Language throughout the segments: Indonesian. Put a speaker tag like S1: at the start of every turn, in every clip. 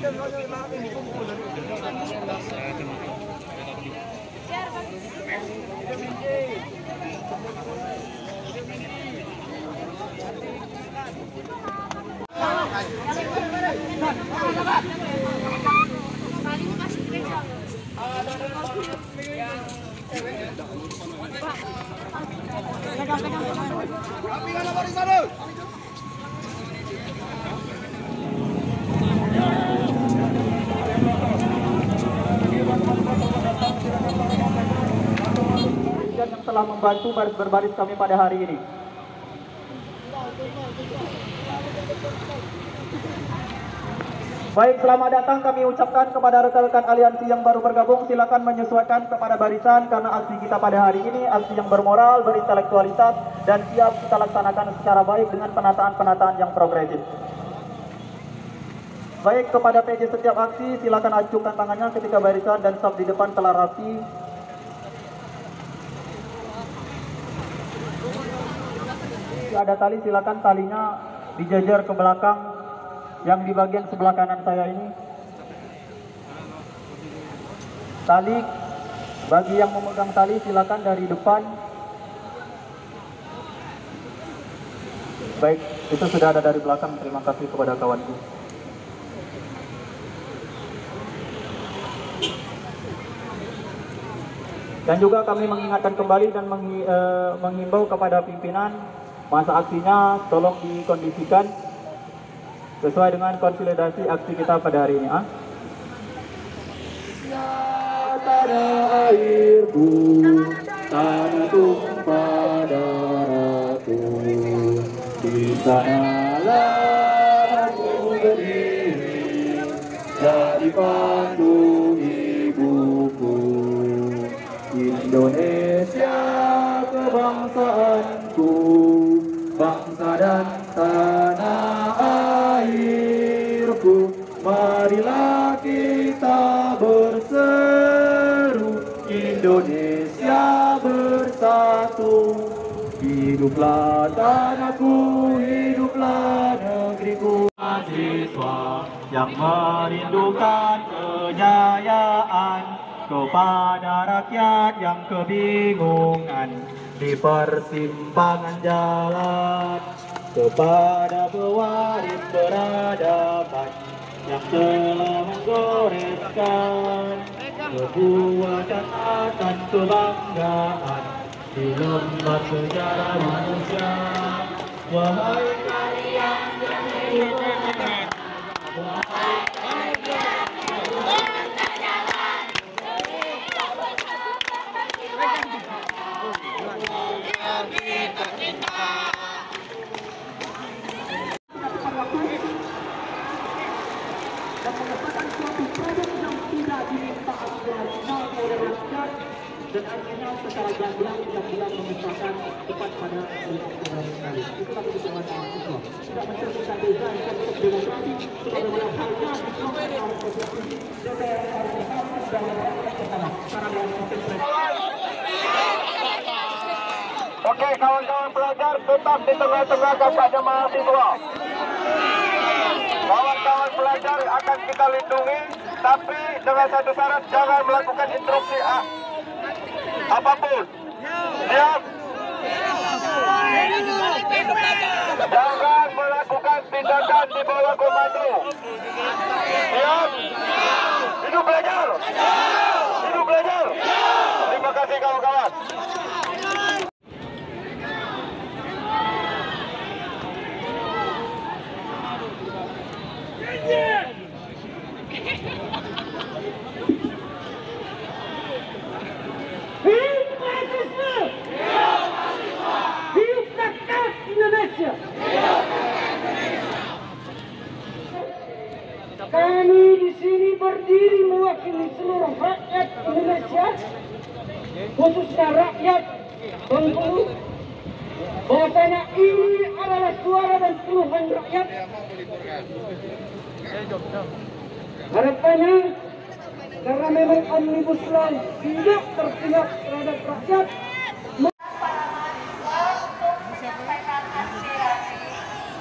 S1: yang telah membantu baris berbaris kami pada hari ini. Baik, selamat datang kami ucapkan kepada rekan-rekan aliansi yang baru bergabung. Silakan menyesuaikan kepada barisan karena aksi kita pada hari ini aksi yang bermoral, berintelektualitas, dan siap kita laksanakan secara baik dengan penataan-penataan yang progresif. Baik, kepada PJ setiap aksi silakan acungkan tangannya ketika barisan dan staf di depan telah rapi. Ada tali, silakan talinya dijajar ke belakang. Yang di bagian sebelah kanan saya ini tali, bagi yang memegang tali silakan dari depan. Baik, itu sudah ada dari belakang. Terima kasih kepada kawanku. Dan juga kami mengingatkan kembali dan menghimbau kepada pimpinan, masa aksinya tolong dikondisikan sesuai dengan konsolidasi aksi kita pada hari ini. Tanah airku, tanah tumpah darahku, di sanalah aku berdiri, jadi pandu ibuku. Indonesia kebangsaanku, bangsa dan tanah airku, marilah kita berseru, Indonesia bersatu. Hiduplah tanahku, hiduplah negeriku. Mahasiswa yang merindukan kejayaan, kepada rakyat yang kebingungan di persimpangan jalan, kepada pewaris peradaban yang telah menggoreskan sebuah catatan kebanggaan di lembar sejarah manusia. Wahai kalian yang hidup, wahai dan akhirnya secara gamblang kita bilang memisahkan tepat pada sekali. Itulah kebutuhan mahasiswa. Tidak mencerminkan desain konsep demokrasi sebagaimana halnya di konstitusi DPR dan sekarang yang Oke, kawan-kawan pelajar tetap di tengah-tengah kakaknya mahasiswa. Kawan-kawan pelajar akan kita lindungi, tapi dengan satu syarat, jangan melakukan instruksi apapun. Siap? Jangan melakukan tindakan di bawah komando. Siap? Hidup belajar! Hidup belajar! Terima kasih kawan-kawan.
S2: Kami di sini berdiri mewakili seluruh rakyat Indonesia, khususnya rakyat Bengkulu. Bahwasanya ini adalah suara dan keluhan rakyat. Harapannya, karena memang Omnibus Law tidak terpihak terhadap rakyat,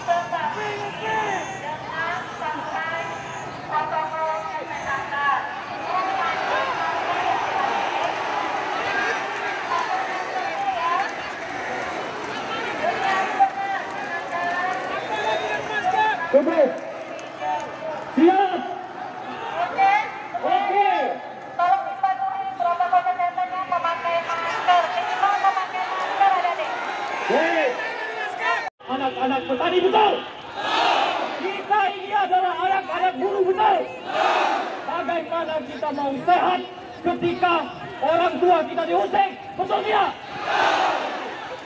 S3: Tetapi dengan santai,
S2: Tugas. Siap. Oke.
S3: Tolong dipatuhi protokol kesehatannya, memakai masker. Minimal memakai masker, adik-adik.
S2: Baik. Anak-anak petani betul. Kita ini adalah anak-anak buruh betul. Bagaimana kita mau sehat ketika orang tua kita diusik? Betul tidak?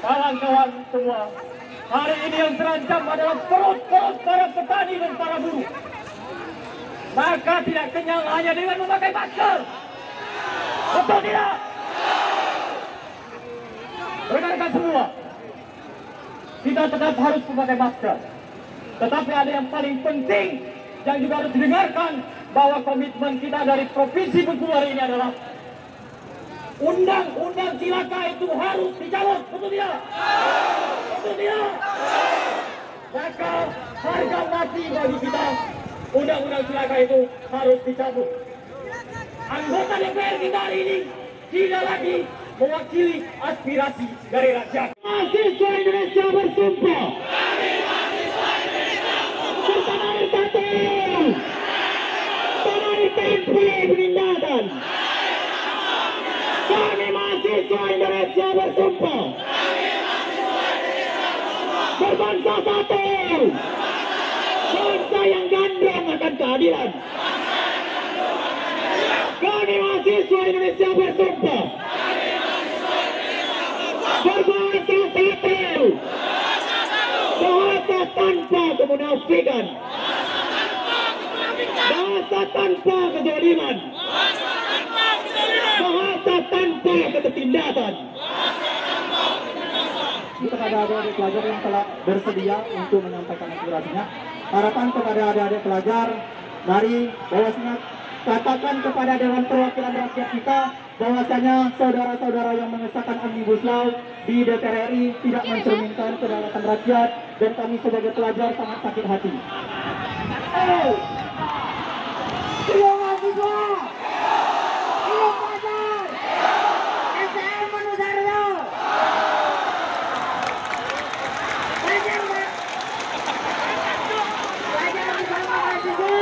S2: Kawan-kawan semua, hari ini yang terancam adalah perut-perut para petani dan para buruh. Maka tidak kenyang hanya dengan memakai masker. Betul tidak? Rekan-rekan semua, kita tetap harus memakai masker. Tetapi ada yang paling penting yang juga harus didengarkan, bahwa komitmen kita dari Provinsi Bengkulu ini adalah undang-undang cilaka itu harus dicabut. Betul tidak? Betul tidak? Maka harga mati bagi kita, undang-undang cilaka itu harus dicabut. Anggota DPR kita hari ini tidak lagi mewakili aspirasi dari rakyat. Mahasiswa Indonesia bersumpah. Bersama bersatu. Tanah tempe penindasan. Kami mahasiswa Indonesia bersumpah. Berbangsa satu. Bangsa yang gandrung akan keadilan. Kami mahasiswa Indonesia bersumpah. Berbangsa satu. Bahasa tanpa kemunafikan. Bahasa tanpa kezaliman. Bahasa tanpa ketertindasan. Kepada adik-adik pelajar yang telah bersedia untuk menyampaikan aspirasinya, harapan kepada adik-adik pelajar, mari bahwasanya katakan kepada Dewan Perwakilan Rakyat kita bahwasanya saudara-saudara yang mengesahkan Omnibus Law di DPR RI tidak mencerminkan kedaulatan rakyat, dan kami sebagai pelajar sangat sakit hati. Siap mahasiswa! Siap pelajar! STM Manusaryo! Pelajar bersama mahasiswa!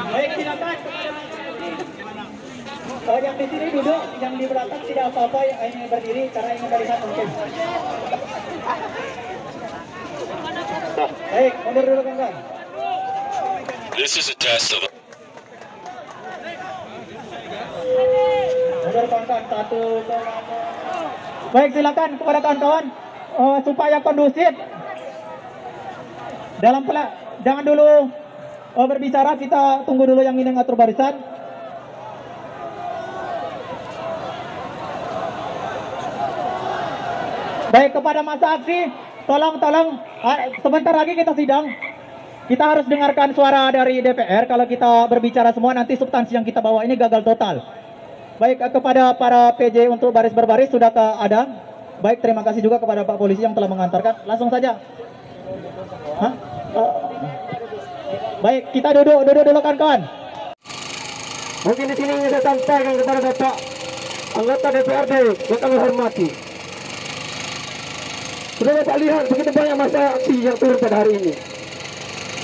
S2: Baik, silakan. Yang di sini duduk, yang di belakang tidak apa-apa, yang ini berdiri karena ingin melihat mungkin. Baik, mundur dulu kawan.
S4: This is a test of
S2: Mundur kawan, satu. Baik, silakan kepada kawan-kawan supaya kondusif. Jangan dulu berbicara, kita tunggu dulu yang ini ngatur barisan. Baik, kepada masa aksi, tolong sebentar lagi kita sidang. Kita harus dengarkan suara dari DPR. Kalau kita berbicara semua, nanti substansi yang kita bawa ini gagal total. Baik, kepada para PJ untuk baris berbaris sudah ada. Baik, terima kasih juga kepada Pak Polisi yang telah mengantarkan. Langsung saja. Hah? Baik, kita duduk dulu kawan-kawan. Mungkin di sini ingin saya sampaikan kepada Bapak anggota DPRD yang kami hormati. Sudah Bapak lihat begitu banyak masa aksi yang turun pada hari ini.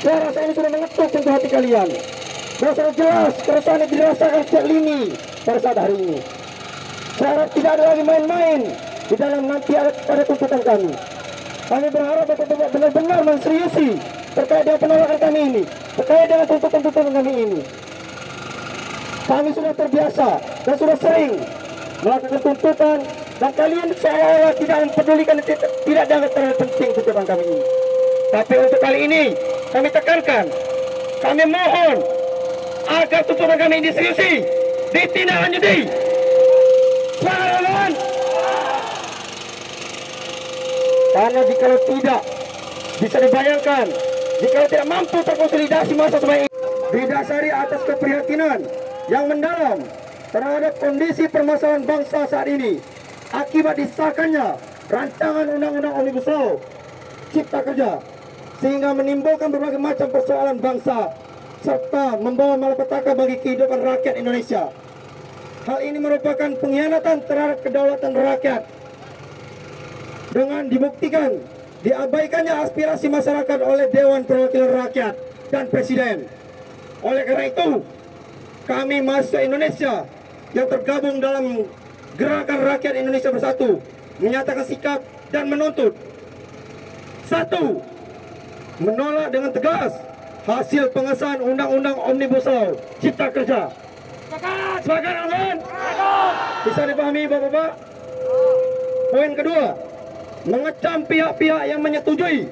S2: Saya rasa ini sudah mengetuk untuk hati kalian. Bahwa sangat jelas keresahan yang dirasakan setiap lini pada saat hari ini. Saya harap tidak ada lagi main-main di dalam nanti ada tuntutan kami. Kami berharap Bapak benar-benar menseriusi terkait dengan penolakan kami ini, terkait dengan tuntutan-tuntutan kami ini. Kami sudah terbiasa dan sudah sering melakukan tuntutan, dan kalian seolah-olah tidak mempedulikan, tidak dianggap terlalu penting tuntutan kami ini. Tapi untuk kali ini kami tekankan, kami mohon agar tuntutan kami ini diseriusi, ditindaklanjuti. Jangan. Karena jika tidak bisa dibayangkan, jika tidak mampu terkonsolidasi masa sebaik ini, didasari atas keprihatinan yang mendalam terhadap kondisi permasalahan bangsa saat ini, akibat disahkannya rancangan undang-undang Omnibus Law Cipta Kerja, sehingga menimbulkan berbagai macam persoalan bangsa serta membawa malapetaka bagi kehidupan rakyat Indonesia. Hal ini merupakan pengkhianatan terhadap kedaulatan rakyat dengan dibuktikan diabaikannya aspirasi masyarakat oleh Dewan Perwakilan Rakyat dan Presiden. Oleh karena itu, kami mahasiswa Indonesia yang tergabung dalam Gerakan Rakyat Indonesia Bersatu menyatakan sikap dan menuntut: 1. Menolak dengan tegas hasil pengesahan Undang-Undang Omnibus Law Cipta Kerja. Sepakat, kawan? Bisa dipahami, Bapak-Bapak? Poin kedua, mengecam pihak-pihak yang menyetujui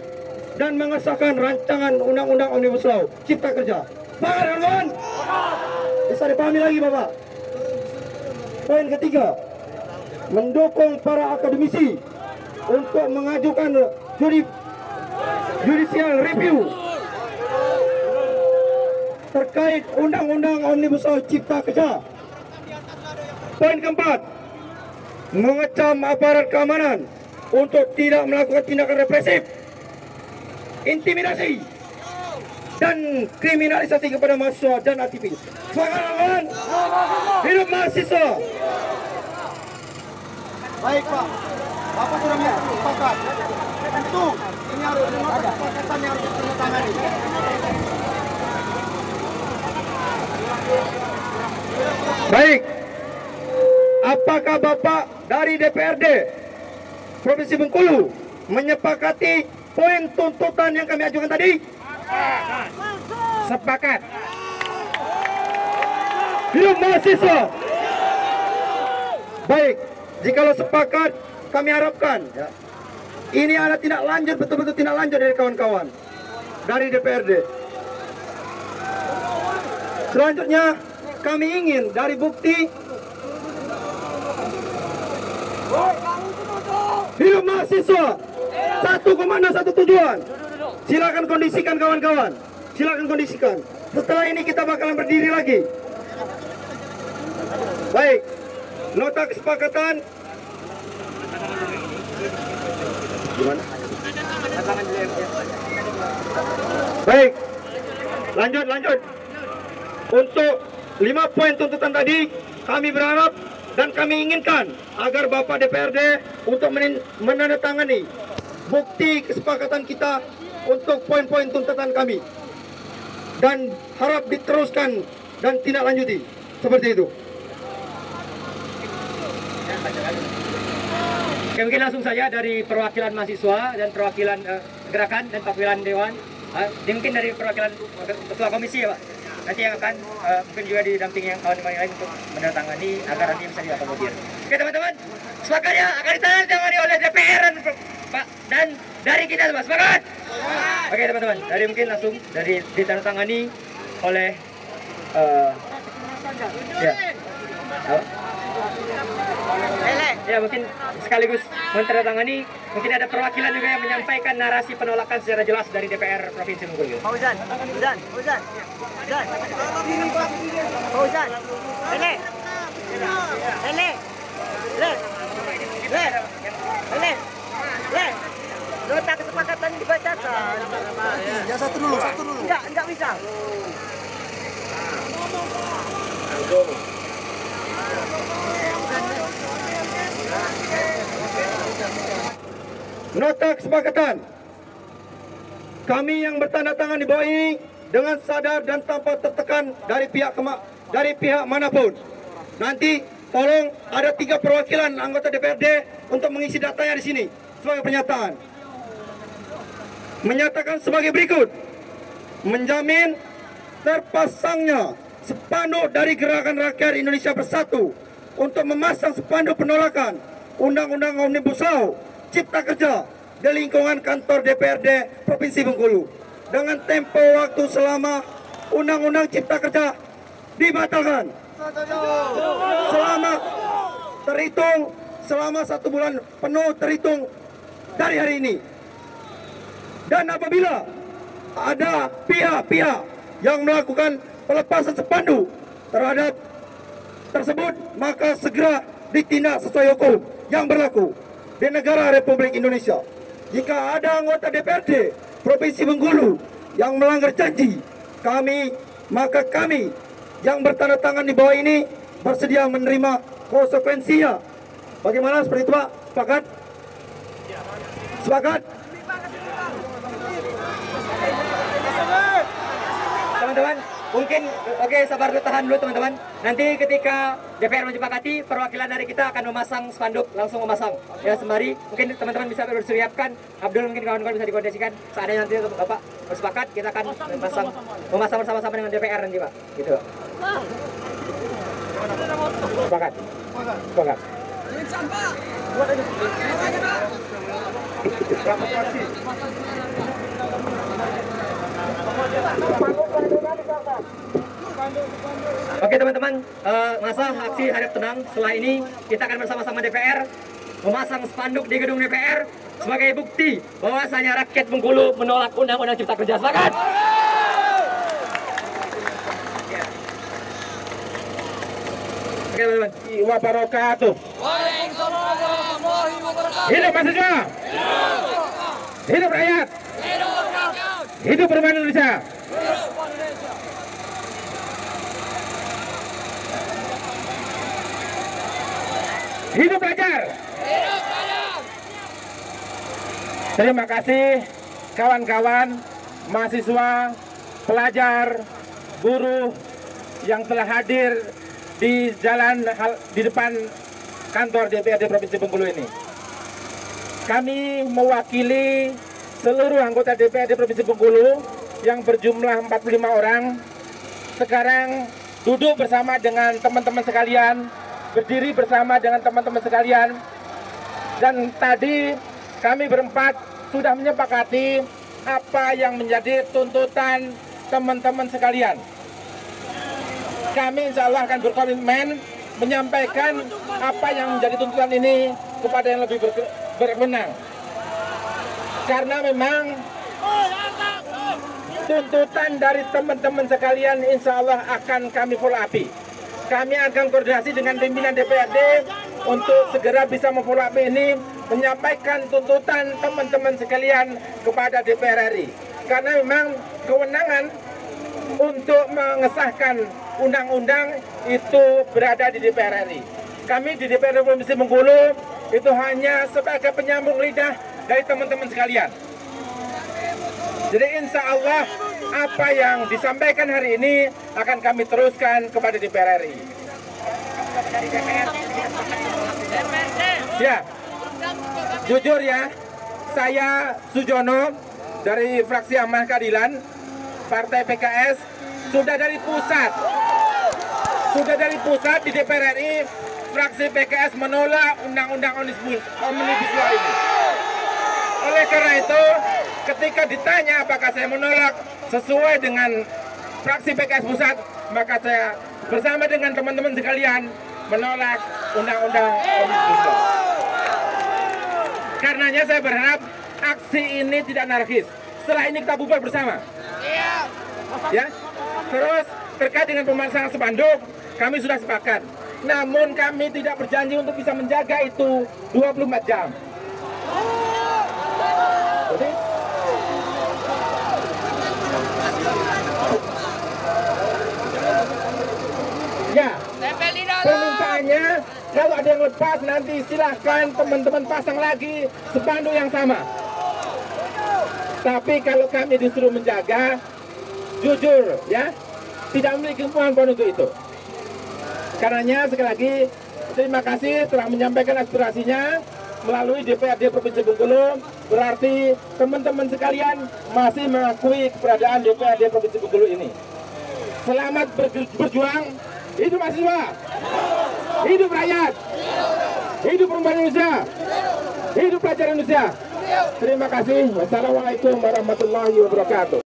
S2: dan mengesahkan rancangan Undang-Undang Omnibus Law Cipta Kerja. Sepakat, kawan? Bisa dipahami lagi, Bapak? Poin ketiga, mendukung para akademisi untuk mengajukan judicial review terkait Undang-Undang Omnibus Law Cipta Kerja. Poin keempat, mengecam aparat keamanan untuk tidak melakukan tindakan represif, intimidasi, dan kriminalisasi kepada mahasiswa dan aktivis. Semangat, kawan! Hidup mahasiswa!
S5: Baik, Pak. Bapak sudah sepakat. Tentu ini harus ada kesepakatan yang harus ditandatangani.
S2: Baik, apakah Bapak dari DPRD Provinsi Bengkulu menyepakati poin tuntutan yang kami ajukan tadi? Sepakat. Hidup mahasiswa! Baik, jikalau sepakat, kami harapkan ya, ini ada tindak lanjut, betul-betul tindak lanjut dari kawan-kawan dari DPRD. Selanjutnya, kami ingin dari bukti hidup mahasiswa, satu komando, satu tujuan. Silakan kondisikan, kawan-kawan. Silakan kondisikan. Setelah ini kita bakalan berdiri lagi. Baik, nota kesepakatan. Gimana? Baik, lanjut. Untuk 5 poin tuntutan tadi, kami berharap dan kami inginkan agar Bapak DPRD untuk menandatangani bukti kesepakatan kita untuk poin-poin tuntutan kami, dan harap diteruskan dan tindak lanjuti seperti itu.
S6: Oke, mungkin langsung saja dari perwakilan mahasiswa dan perwakilan gerakan dan perwakilan dewan. Mungkin dari perwakilan ketua komisi ya, Pak. Nanti yang akan mungkin juga didampingi yang kawan-kawan lain untuk menandatangani agar nanti bisa diakomodir. Oke, teman-teman, sepakat ya, akan ditandatangani oleh DPR dan Pak dan dari kita, Mas. Sepakat? Oke, teman-teman, dari mungkin langsung dari ditandatangani oleh ya. Ya, mungkin sekaligus menandatangani, mungkin ada perwakilan juga yang menyampaikan narasi penolakan secara jelas dari DPR Provinsi Bengkulu.
S5: Fauzan. Nota kesepakatan dibacakan. Ya, satu dulu. Enggak bisa.
S2: Nota kesepakatan. Kami yang bertanda tangan di bawah ini dengan sadar dan tanpa tertekan dari pihak manapun. Nanti tolong ada 3 perwakilan anggota DPRD untuk mengisi datanya di sini sebagai pernyataan. Menyatakan sebagai berikut: menjamin terpasangnya spanduk dari Gerakan Rakyat Indonesia Bersatu untuk memasang spanduk penolakan Undang-Undang Omnibus Law Cipta Kerja di lingkungan kantor DPRD Provinsi Bengkulu dengan tempo waktu selama Undang-Undang Cipta Kerja dibatalkan selama 1 bulan penuh terhitung dari hari ini. Dan apabila ada pihak-pihak yang melakukan pelepasan spanduk terhadap tersebut, maka segera ditindak sesuai hukum. yang berlaku di negara Republik Indonesia. Jika ada anggota DPRD Provinsi Bengkulu yang melanggar janji maka kami yang bertanda tangan di bawah ini bersedia menerima konsekuensinya. Bagaimana, seperti itu Pak? Sepakat? Sepakat?
S6: Teman-teman, mungkin oke, sabar dulu, tahan dulu teman-teman. Nanti ketika DPR menyepakati, perwakilan dari kita akan memasang spanduk, langsung memasang. Ya, sembari mungkin teman-teman bisa bersiapkan. Abdul, mungkin kawan-kawan bisa dikoordinasikan. Seandainya nanti Bapak bersepakat, kita akan memasang bersama-sama dengan DPR nanti Pak. Gitu. Sepakat? Sepakat. Oke teman-teman, masa aksi Harap Tenang setelah ini kita akan bersama-sama DPR memasang spanduk di gedung DPR sebagai bukti bahwasanya rakyat Bengkulu menolak Undang-Undang Cipta Kerja. Sepakat? Oke teman-teman.
S2: Wabarakatuh. Hidup mahasiswa. Hidup rakyat. Hidup perubahan Indonesia. Hidup pelajar. Terima kasih kawan-kawan mahasiswa, pelajar, buruh yang telah hadir di di depan kantor DPRD Provinsi Bengkulu ini. Kami mewakili seluruh anggota DPRD Provinsi Bengkulu yang berjumlah 45 orang. Sekarang duduk bersama dengan teman-teman sekalian, berdiri bersama dengan teman-teman sekalian. Dan tadi kami berempat sudah menyepakati apa yang menjadi tuntutan teman-teman sekalian. Kami insya Allah akan berkomitmen menyampaikan apa yang menjadi tuntutan ini kepada yang lebih berwenang. Karena memang tuntutan dari teman-teman sekalian insya Allah akan kami follow up. Kami akan koordinasi dengan pimpinan DPRD untuk segera bisa memfollow up ini, menyampaikan tuntutan teman-teman sekalian kepada DPR RI. Karena memang kewenangan untuk mengesahkan undang-undang itu berada di DPR RI. Kami di DPRD Provinsi Bengkulu itu hanya sebagai penyambung lidah dari teman-teman sekalian. Jadi insya Allah apa yang disampaikan hari ini akan kami teruskan kepada DPR RI. Ya, jujur ya, saya Sujono dari fraksi Amanah Keadilan, Partai PKS, sudah dari pusat di DPR RI, fraksi PKS menolak Undang-Undang Omnibus Law ini. Oleh karena itu, ketika ditanya apakah saya menolak sesuai dengan fraksi PKS pusat, maka saya bersama dengan teman-teman sekalian menolak Undang-Undang Omnibus Law. Karenanya saya berharap aksi ini tidak anarkis. Setelah ini kita bubar bersama. Ya. Terus terkait dengan pemasangan spanduk, kami sudah sepakat. Namun kami tidak berjanji untuk bisa menjaga itu 24 jam. Jadi, ya, permintaannya kalau ada yang lepas nanti silahkan teman-teman pasang lagi spanduk yang sama. Tapi kalau kami disuruh menjaga, jujur ya, tidak memiliki kemampuan untuk itu. Karenanya sekali lagi terima kasih telah menyampaikan aspirasinya melalui DPRD Provinsi Bengkulu. Berarti teman-teman sekalian masih mengakui keberadaan DPRD Provinsi Bengkulu ini. Selamat berjuang. Hidup mahasiswa, hidup rakyat, hidup perubahan Indonesia, hidup pelajar Indonesia. Terima kasih. Wassalamualaikum warahmatullahi wabarakatuh.